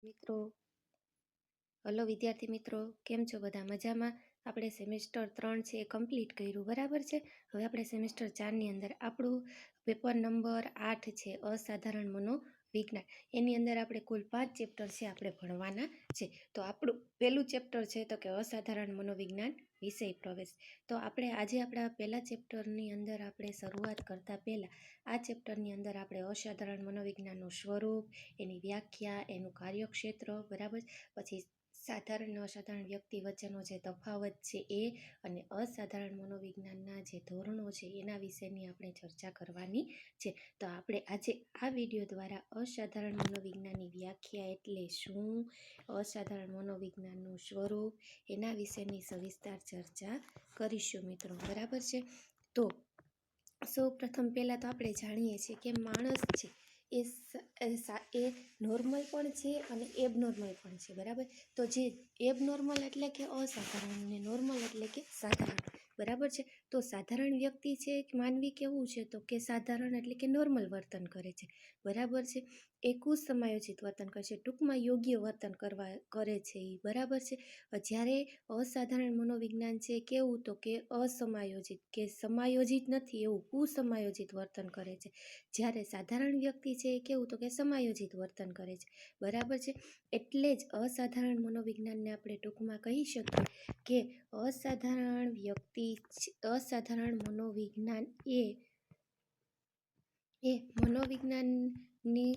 મિત્રો, હલો વિદ્યાર્થી મિત્રો, કેમ છો બધા? મજામાં? આપણે સેમેસ્ટર 3 છે એ કમ્પ્લીટ કર્યું, બરાબર છે. હવે આપણે સેમેસ્ટર 4ની અંદર આપણું પેપર નંબર 8 છે, અસાધારણ મનોવિજ્ઞાન. એની અંદર આપણે કુલ 5 ચેપ્ટર છે આપણે ભણવાના છે. તો આપણું પહેલું ચેપ્ટર છે તો કે અસાધારણ મનોવિજ્ઞાન વિષય પ્રવેશ. તો આપણે આજે આપણા પહેલા ચેપ્ટરની અંદર આપણે શરૂઆત કરતા પહેલા આ ચેપ્ટરની અંદર આપણે અસાધારણ મનોવિજ્ઞાનનું સ્વરૂપ, એની વ્યાખ્યા, એનું કાર્યક્ષેત્ર, બરાબર, પછી સાધારણ અને અસાધારણ વ્યક્તિ વચ્ચેનો જે તફાવત છે એ, અને અસાધારણ મનોવિજ્ઞાનના જે ધોરણો છે એના વિશેની આપણે ચર્ચા કરવાની છે. તો આપણે આજે આ વિડીયો દ્વારા અસાધારણ મનોવિજ્ઞાનની વ્યાખ્યા એટલે શું, અસાધારણ મનોવિજ્ઞાનનું સ્વરૂપ, એના વિશેની સવિસ્તાર ચર્ચા કરીશું મિત્રો, બરાબર છે. તો સૌ પ્રથમ પહેલાં તો આપણે જાણીએ છીએ કે માણસ છે એ નોર્મલ પણ છે અને એબનોર્મલ પણ છે, બરાબર. તો જે એબનોર્મલ એટલે કે અસાધારણ અને નોર્મલ એટલે કે સાધારણ, બરાબર છે. તો સાધારણ વ્યક્તિ છે માનવી કેવું છે તો કે સાધારણ એટલે કે નોર્મલ વર્તન કરે છે, બરાબર છે. એ કુસમાયોજિત વર્તન કરે છે, ટૂંકમાં યોગ્ય વર્તન કરે છે એ, બરાબર છે. જ્યારે અસાધારણ મનોવિજ્ઞાન છે કેવું તો કે અસમાયોજિત કે સમાયોજિત નથી એવું કુસમાયોજિત વર્તન કરે છે. જ્યારે સાધારણ વ્યક્તિ છે એ કેવું તો કે સમાયોજિત વર્તન કરે છે, બરાબર છે. એટલે જ અસાધારણ મનોવિજ્ઞાનને આપણે ટૂંકમાં કહી શકીએ કે અસાધારણ મનોવિજ્ઞાન એ મનોવિજ્ઞાનની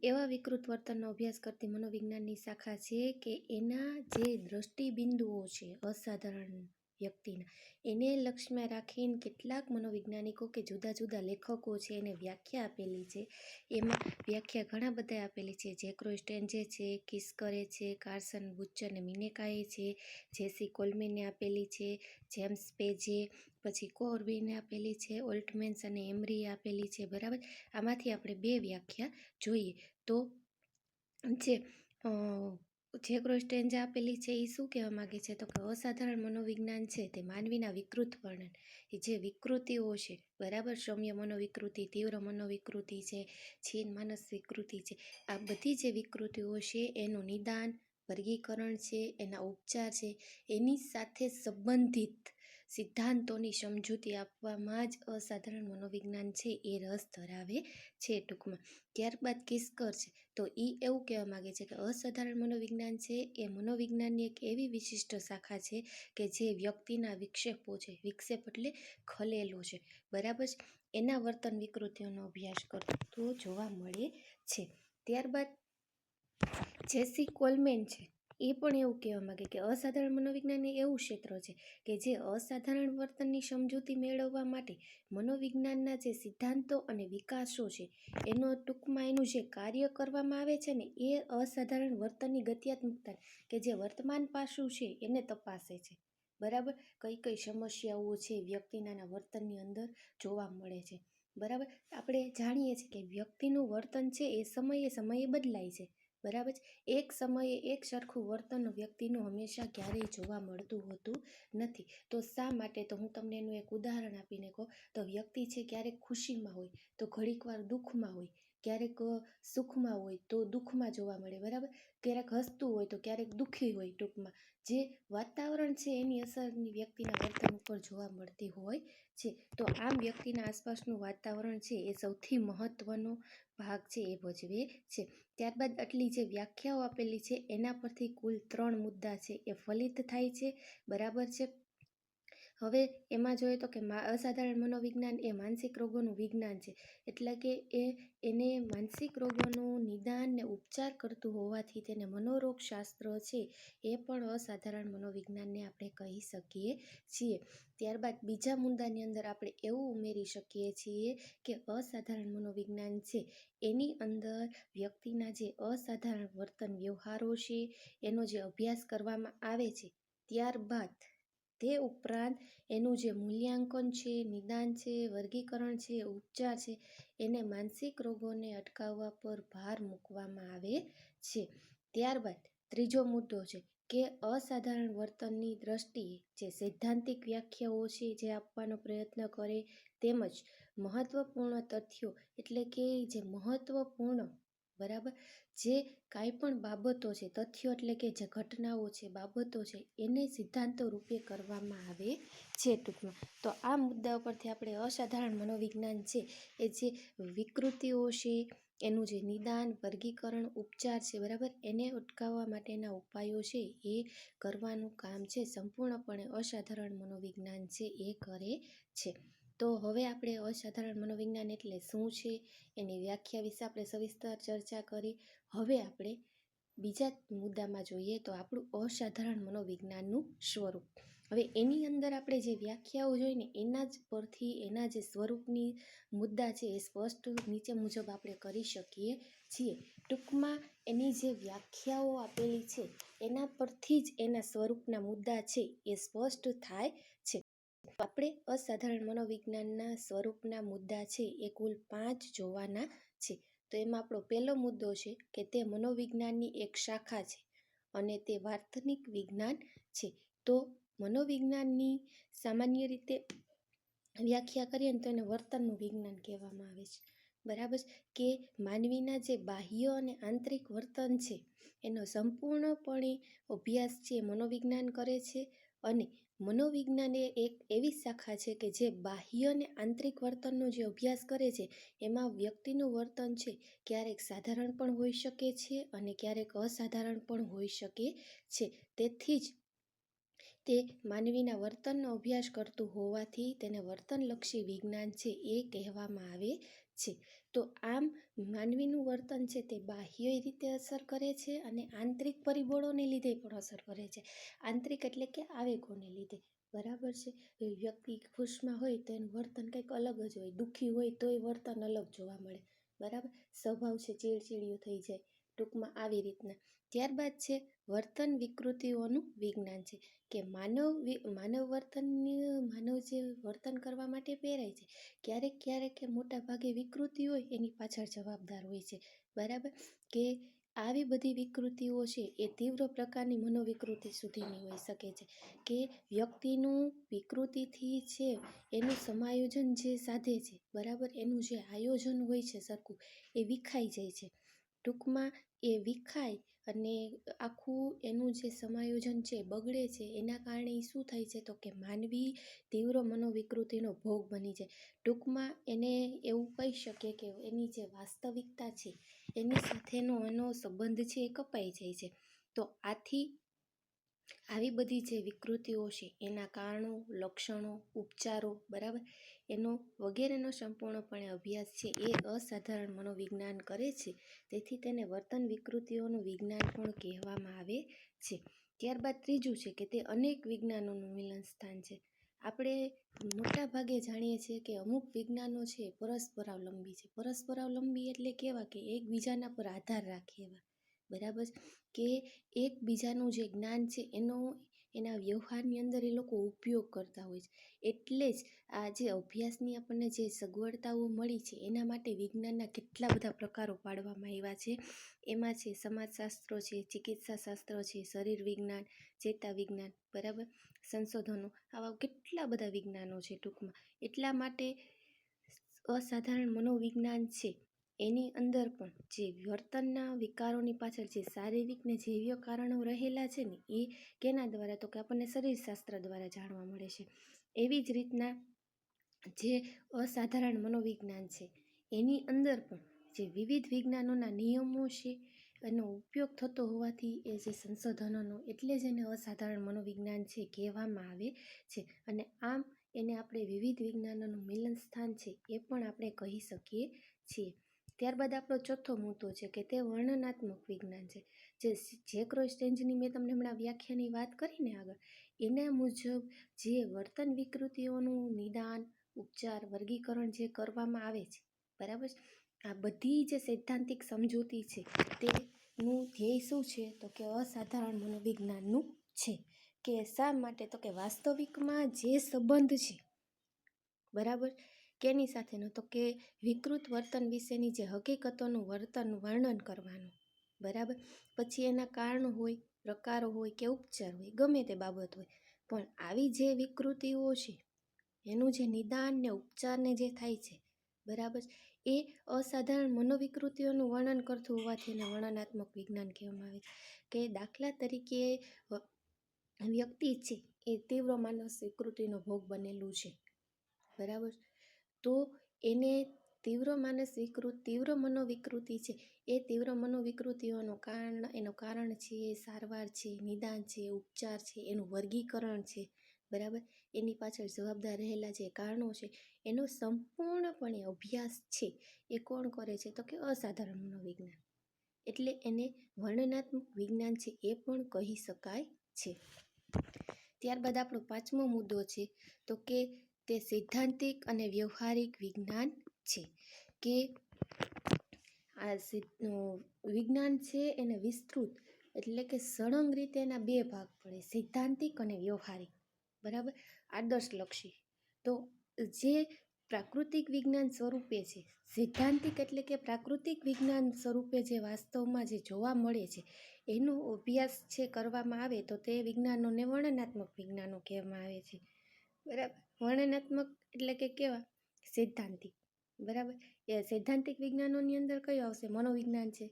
એવા વિકૃત વર્તનનો અભ્યાસ કરતી મનોવિજ્ઞાનની શાખા છે કે એના જે દ્રષ્ટિબિંદુઓ છે અસાધારણ વ્યક્તિના, એને લક્ષ્યમાં રાખીને કેટલાક મનોવૈજ્ઞાનિકો કે જુદા જુદા લેખકો છે એને વ્યાખ્યા આપેલી છે. એમાં વ્યાખ્યા ઘણા બધા આપેલી છે. જેક્રોય સ્ટેન્જે છે, કિસ્કરે છે, કાર્સન બુચર અને મિનેકાએ છે, જેસી કોલમેને આપેલી છે, જેમ્સ પેજે, પછી કોર્બીને આપેલી છે, ઓલ્ટમેન્સ અને એમરીએ આપેલી છે, બરાબર. આમાંથી આપણે બે વ્યાખ્યા જોઈએ. તો જે ક્રોસ્ટેન્જ આપેલી છે એ શું કહેવા માગે છે તો કે અસાધારણ મનોવિજ્ઞાન છે તે માનવીના વિકૃત વર્ણન, જે વિકૃતિઓ છે, બરાબર, સૌમ્ય મનોવિકૃતિ, તીવ્ર મનોવિકૃતિ છે, છીન માનસ વિકૃતિ છે, આ બધી જે વિકૃતિઓ છે એનું નિદાન, વર્ગીકરણ છે, એના ઉપચાર છે, એની સાથે સંબંધિત સિદ્ધાંતોની સમજૂતી આપવામાં જ અસાધારણ મનોવિજ્ઞાન છે એ રસ ધરાવે છે ટૂંકમાં. ત્યારબાદ કિસ્કર છે, તો એ એવું કહેવા માગે છે કે અસાધારણ મનોવિજ્ઞાન છે એ મનોવિજ્ઞાનની એક એવી વિશિષ્ટ શાખા છે કે જે વ્યક્તિના વિક્ષેપો છે, વિક્ષેપ એટલે ખલેલો છે, બરાબર છે, એના વર્તન વિકૃતિઓનો અભ્યાસ કરતો જોવા મળે છે. ત્યારબાદ જેસી કોલમેન છે, એ પણ એવું કહેવા માગે કે અસાધારણ મનોવિજ્ઞાન એ એવું ક્ષેત્ર છે કે જે અસાધારણ વર્તનની સમજૂતી મેળવવા માટે મનોવિજ્ઞાનના જે સિદ્ધાંતો અને વિકાસો છે એનો ટૂંકમાં એનું જે કાર્ય કરવામાં આવે છે ને એ અસાધારણ વર્તનની ગત્યાત્મકતા કે જે વર્તમાન પાસું છે એને તપાસે છે, બરાબર. કઈ કઈ સમસ્યાઓ છે વ્યક્તિના વર્તનની અંદર જોવા મળે છે, બરાબર. આપણે જાણીએ છીએ કે વ્યક્તિનું વર્તન છે એ સમયે સમયે બદલાય છે, બરાબર. એક સમયે એક સરખું વર્તન વ્યક્તિનું હંમેશા ક્યારેય જોવા મળતું હોતું નથી. તો શા માટે, તો હું તમને એનું એક ઉદાહરણ આપીને કહું તો વ્યક્તિ છે ક્યારેક ખુશીમાં હોય તો ઘડીક વાર દુઃખમાં હોય, ક્યારેક સુખમાં હોય તો દુઃખમાં જોવા મળે, બરાબર. ક્યારેક હસતું હોય તો ક્યારેક દુઃખી હોય, ટૂંકમાં જે વાતાવરણ છે એની અસરની વ્યક્તિના વર્તન ઉપર જોવા મળતી હોય છે. તો આમ વ્યક્તિના આસપાસનું વાતાવરણ છે એ સૌથી મહત્વનો ભાગ છે એ ભજવે છે. ત્યારબાદ આટલી જે વ્યાખ્યાઓ આપેલી છે એના પરથી કુલ 3 મુદ્દા છે એ ફલિત થાય છે, બરાબર છે. હવે એમાં જોઈએ તો કે અસાધારણ મનોવિજ્ઞાન એ માનસિક રોગોનું વિજ્ઞાન છે, એટલે કે એને માનસિક રોગોનું નિદાન ને ઉપચાર કરતું હોવાથી તેને મનોરોગશાસ્ત્ર છે એ પણ અસાધારણ મનોવિજ્ઞાનને આપણે કહી શકીએ છીએ. ત્યારબાદ બીજા મુદ્દાની અંદર આપણે એવું ઉમેરી શકીએ છીએ કે અસાધારણ મનોવિજ્ઞાન છે એની અંદર વ્યક્તિના જે અસાધારણ વર્તન વ્યવહારો છે એનો જે અભ્યાસ કરવામાં આવે છે, ત્યારબાદ તે ઉપરાંત એનું જે મૂલ્યાંકન છે, નિદાન છે, વર્ગીકરણ છે, ઉપચાર છે, એને માનસિક રોગોને અટકાવવા પર ભાર મૂકવામાં આવે છે. ત્યારબાદ ત્રીજો મુદ્દો છે કે અસાધારણ વર્તનની દ્રષ્ટિએ જે સૈદ્ધાંતિક વ્યાખ્યાઓ છે જે આપવાનો પ્રયત્ન કરે, તેમજ મહત્વપૂર્ણ તથ્યો એટલે કે જે મહત્વપૂર્ણ બરાબર. જે કાંઈ પણ બાબતો છે, તથ્યો એટલે કે જે ઘટનાઓ છે, બાબતો છે, એને સિદ્ધાંતો રૂપે કરવામાં આવે છે ટૂંકમાં. તો આ મુદ્દા ઉપરથી આપણે અસાધારણ મનોવિજ્ઞાન છે એ જે વિકૃતિઓ છે, એનું જે નિદાન, વર્ગીકરણ, ઉપચાર છે, બરાબર, એને અટકાવવા માટેના ઉપાયો છે એ કરવાનું કામ છે સંપૂર્ણપણે અસાધારણ મનોવિજ્ઞાન છે એ કરે છે. તો હવે આપણે અસાધારણ મનોવિજ્ઞાન એટલે શું છે, એની વ્યાખ્યા વિશે આપણે સવિસ્તર ચર્ચા કરી. હવે આપણે બીજા મુદ્દામાં જોઈએ તો આપણું અસાધારણ મનોવિજ્ઞાનનું સ્વરૂપ. હવે એની અંદર આપણે જે વ્યાખ્યાઓ જોઈને એના જ પરથી એના જે સ્વરૂપની મુદ્દા છે એ સ્પષ્ટ નીચે મુજબ આપણે કરી શકીએ છીએ. ટૂંકમાં એની જે વ્યાખ્યાઓ આપેલી છે એના પરથી જ એના સ્વરૂપના મુદ્દા છે એ સ્પષ્ટ થાય છે. આપણે અસાધારણ મનોવિજ્ઞાનના સ્વરૂપના મુદ્દા છે એ કુલ 5 જોવાના છે. તો એમાં આપણો પહેલો મુદ્દો છે કે તે મનોવિજ્ઞાનની એક શાખા છે અને તે વાસ્તવિક વિજ્ઞાન છે. તો મનોવિજ્ઞાનની સામાન્ય રીતે વ્યાખ્યા કરીએ ને તો એને વર્તનનું વિજ્ઞાન કહેવામાં આવે છે. બરાબર, કે માનવીના જે બાહ્ય અને આંતરિક વર્તન છે એનો સંપૂર્ણપણે અભ્યાસ છે મનોવિજ્ઞાન કરે છે. અને મનોવિજ્ઞાન એ એક એવી શાખા છે કે જે બાહ્ય અને આંતરિક વર્તનનો જે અભ્યાસ કરે છે એમાં વ્યક્તિનું વર્તન છે ક્યારેક સાધારણ પણ હોઈ શકે છે અને ક્યારેક અસાધારણ પણ હોઈ શકે છે. તેથી જ તે માનવીના વર્તનનો અભ્યાસ કરતું હોવાથી તેને વર્તનલક્ષી વિજ્ઞાન છે એ કહેવામાં આવે છે. તો આમ માનવીનું વર્તન છે તે બાહ્ય રીતે અસર કરે છે અને આંતરિક પરિબળોને લીધે પણ અસર કરે છે. આંતરિક એટલે કે આવેગોને લીધે. બરાબર છે. વ્યક્તિ ખુશમાં હોય તો એનું વર્તન કંઈક અલગ જ હોય, દુઃખી હોય તો એ વર્તન અલગ જોવા મળે. બરાબર, સ્વભાવ છે ચીડચીડિયું થઈ જાય, ટૂંકમાં આવી રીતના. ત્યારબાદ છે વર્તન વિકૃતિઓનું વિજ્ઞાન છે કે માનવ જે વર્તન કરવા માટે પ્રેરાય છે ક્યારેક ક્યારેક એ મોટા ભાગે વિકૃતિ હોય એની પાછળ જવાબદાર હોય છે. બરાબર, કે આવી બધી વિકૃતિઓ છે એ તીવ્ર પ્રકારની મનોવિકૃતિ સુધીની હોઈ શકે છે કે વ્યક્તિનું વિકૃતિથી છે એનું સમાયોજન જે સાધે છે, બરાબર, એનું જે આયોજન હોય છે સરખું, એ વિખાઈ જાય છે. ટૂંકમાં એ વિખાય અને આખું એનું જે સમાયોજન છે બગડે છે. એના કારણે શું થાય છે તો કે માનવી તીવ્ર મનોવિકૃતિનો ભોગ બની જાય. ટૂંકમાં એને એવું કહી શકીએ કે એની જે વાસ્તવિકતા છે એની સાથેનો એનો સંબંધ છે એ કપાઈ જાય છે. તો આથી આવી બધી જે વિકૃતિઓ છે એના કારણો, લક્ષણો, ઉપચારો, બરાબર, એનો વગેરેનો સંપૂર્ણપણે અભ્યાસ છે એ અસાધારણ મનોવિજ્ઞાન કરે છે. તેથી તેને વર્તન વિકૃતિઓનું વિજ્ઞાન પણ કહેવામાં આવે છે. ત્યારબાદ ત્રીજું છે કે તે અનેક વિજ્ઞાનોનું મિલન સ્થાન છે. આપણે મોટા ભાગે જાણીએ છીએ કે અમુક વિજ્ઞાનો છે પરસ્પરાવલંબી છે. પરસ્પરાવલંબી એટલે કેવા કે એકબીજાના પર આધાર રાખે એવા. બરાબર, કે એકબીજાનું જે જ્ઞાન છે એના વ્યવહારની અંદર એ લોકો ઉપયોગ કરતા હોય છે. એટલે જ આ જે અભ્યાસની આપણને જે સગવડતાઓ મળી છે એના માટે વિજ્ઞાનના કેટલા બધા પ્રકારો પાડવામાં આવ્યા છે. એમાં છે સમાજશાસ્ત્રો છે, ચિકિત્સા શાસ્ત્ર છે, શરીર વિજ્ઞાન, ચેતા વિજ્ઞાન, બરાબર, સંશોધનો, આવા કેટલા બધા વિજ્ઞાનો છે ટૂંકમાં. એટલા માટે અસાધારણ મનોવિજ્ઞાન છે એની અંદર પણ જે વર્તનના વિકારોની પાછળ જે શારીરિક ને જૈવિક કારણો રહેલા છે ને એ કેના દ્વારા તો કે આપણને શરીરશાસ્ત્ર દ્વારા જાણવા મળે છે. એવી જ રીતના જે અસાધારણ મનોવિજ્ઞાન છે એની અંદર પણ જે વિવિધ વિજ્ઞાનોના નિયમો છે એનો ઉપયોગ થતો હોવાથી એ જે સંશોધનોનો એટલે જ એને અસાધારણ મનોવિજ્ઞાન છે કહેવામાં આવે છે. અને આમ એને આપણે વિવિધ વિજ્ઞાનોનું મિલન સ્થાન છે એ પણ આપણે કહી શકીએ છીએ. ત્યારબાદ આપણો ચોથો મુદ્દો છે કે તે વર્ણનાત્મક વિજ્ઞાન છે. જે જેક રોસ્ટેન્જની મેં તમને હમણાં વ્યાખ્યાની વાત કરીને આગળ, એના મુજબ જે વર્તન વિકૃતિઓનું નિદાન, ઉપચાર, વર્ગીકરણ જે કરવામાં આવે છે, બરાબર, આ બધી જે સૈદ્ધાંતિક સમજૂતી છે તેનું ધ્યેય શું છે તો કે અસાધારણ મનોવિજ્ઞાનનું છે. કે શા માટે તો કે વાસ્તવિકમાં જે સંબંધ છે, બરાબર, કેની સાથેનો તો કે વિકૃત વર્તન વિશેની જે હકીકતોનું વર્ણન કરવાનું, બરાબર, પછી એના કારણો હોય, પ્રકારો હોય કે ઉપચાર હોય, ગમે તે બાબત હોય, પણ આવી જે વિકૃતિઓ છે એનું જે નિદાન ને ઉપચારને જે થાય છે, બરાબર, એ અસાધારણ મનોવિકૃતિઓનું વર્ણન કરતું હોવાથી એને વર્ણનાત્મક વિજ્ઞાન કહેવામાં આવે છે. કે દાખલા તરીકે વ્યક્તિ છે એ તીવ્ર માનસ વિકૃતિનો ભોગ બનેલું છે, બરાબર. તો એને તીવ્ર મનોવિકૃતિ છે, એ તીવ્ર મનોવિકૃતિઓનું કારણ છે, સારવાર છે, નિદાન છે, ઉપચાર છે, એનું વર્ગીકરણ છે, બરાબર. એની પાછળ જવાબદાર રહેલા જે કારણો છે એનો સંપૂર્ણપણે અભ્યાસ છે એ કોણ કરે છે? તો કે અસાધારણ મનોવિજ્ઞાન. એટલે એને વર્ણનાત્મક વિજ્ઞાન છે એ પણ કહી શકાય છે. ત્યારબાદ આપણો 5મો મુદ્દો છે તો કે તે સૈદ્ધાંતિક અને વ્યવહારિક વિજ્ઞાન છે. કે આ વિજ્ઞાન છે એને વિસ્તૃત એટલે કે સળંગ રીતે એના 2 ભાગ પડે, સૈદ્ધાંતિક અને વ્યવહારિક, બરાબર, આદર્શલક્ષી. તો જે પ્રાકૃતિક વિજ્ઞાન સ્વરૂપે છે, સૈદ્ધાંતિક એટલે કે પ્રાકૃતિક વિજ્ઞાન સ્વરૂપે જે વાસ્તવમાં જે જોવા મળે છે એનો અભ્યાસ છે કરવામાં આવે તો તે વિજ્ઞાનોને વર્ણનાત્મક વિજ્ઞાનો કહેવામાં આવે છે, બરાબર. વર્ણનાત્મક એટલે કે કેવા? સૈદ્ધાંતિક, બરાબર. એ સૈદ્ધાંતિક વિજ્ઞાનોની અંદર કયું આવશે? મનોવિજ્ઞાન છે,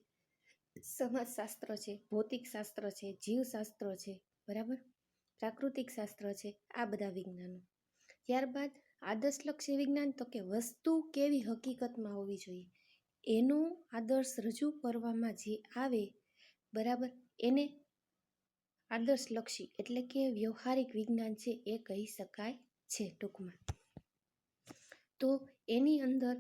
સમાજશાસ્ત્ર છે, ભૌતિકશાસ્ત્ર છે, જીવશાસ્ત્ર છે, બરાબર, પ્રાકૃતિક શાસ્ત્ર છે, આ બધા વિજ્ઞાનો. ત્યારબાદ આદર્શલક્ષી વિજ્ઞાન તો કે વસ્તુ કેવી હકીકતમાં હોવી જોઈએ એનો આદર્શ રજૂ કરવામાં જે આવે, બરાબર, એને આદર્શલક્ષી એટલે કે વ્યવહારિક વિજ્ઞાન છે એ કહી શકાય છે ટૂંકમાં. તો એની અંદર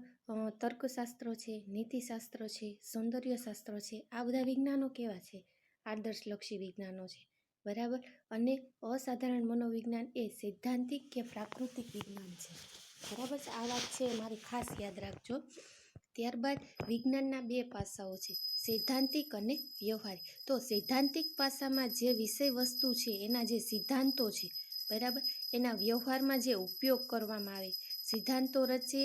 તર્કશાસ્ત્ર છે, નીતિશાસ્ત્ર છે, સૌંદર્યશાસ્ત્ર છે, આ બધા વિજ્ઞાનો કેવા છે? આદર્શલક્ષી વિજ્ઞાનો છે, બરાબર. અને અસાધારણ મનોવિજ્ઞાન એ સૈદ્ધાંતિક કે પ્રાકૃતિક વિજ્ઞાન છે, બરાબર. આ વાત છે મારી ખાસ યાદ રાખજો. ત્યારબાદ વિજ્ઞાનના 2 પાસાઓ છે, સૈદ્ધાંતિક અને વ્યવહારિક. તો સૈદ્ધાંતિક પાસામાં જે વિષય વસ્તુ છે એના જે સિદ્ધાંતો છે, બરાબર, એના વ્યવહારમાં જે ઉપયોગ કરવામાં આવે, સિદ્ધાંતો રચે,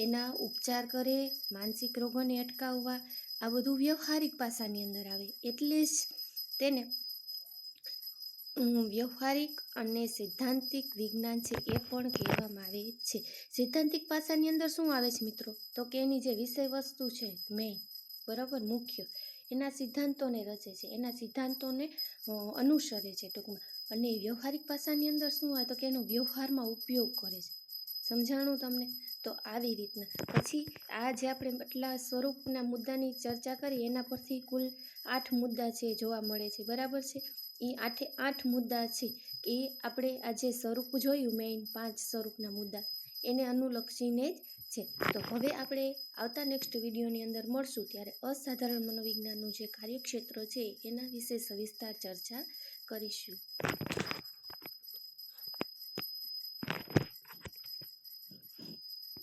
એના ઉપચાર કરે, માનસિક રોગોને અટકાવવા, આ બધું વ્યવહારિક પાસાની અંદર આવે. એટલે જ તેને વ્યવહારિક અને સૈદ્ધાંતિક વિજ્ઞાન છે એ પણ કહેવામાં આવે છે. સૈદ્ધાંતિક પાસાની અંદર શું આવે છે મિત્રો? તો કે એની જે વિષય વસ્તુ છે મેઇન, બરાબર, મુખ્ય, એના સિદ્ધાંતોને રચે છે, એના સિદ્ધાંતોને અનુસરે છે ટૂંકમાં. અને વ્યવહારિક પાસાની અંદર શું હોય? તો કે એનો વ્યવહારમાં ઉપયોગ કરે છે. સમજાણું તમને? તો આવી રીતના પછી આ જે આપણે આટલા સ્વરૂપના મુદ્દાની ચર્ચા કરી એના પરથી કુલ 8 મુદ્દા છે જોવા મળે છે, બરાબર છે. એ 8 મુદ્દા છે એ આપણે આ જે સ્વરૂપ જોયું મેઇન 5 સ્વરૂપના મુદ્દા એને અનુલક્ષીને જ છે. તો હવે આપણે આવતા નેક્સ્ટ વિડીયોની અંદર મળશું ત્યારે અસાધારણ મનોવિજ્ઞાનનું જે કાર્યક્ષેત્ર છે એના વિશે સવિસ્તાર ચર્ચા કરીશું.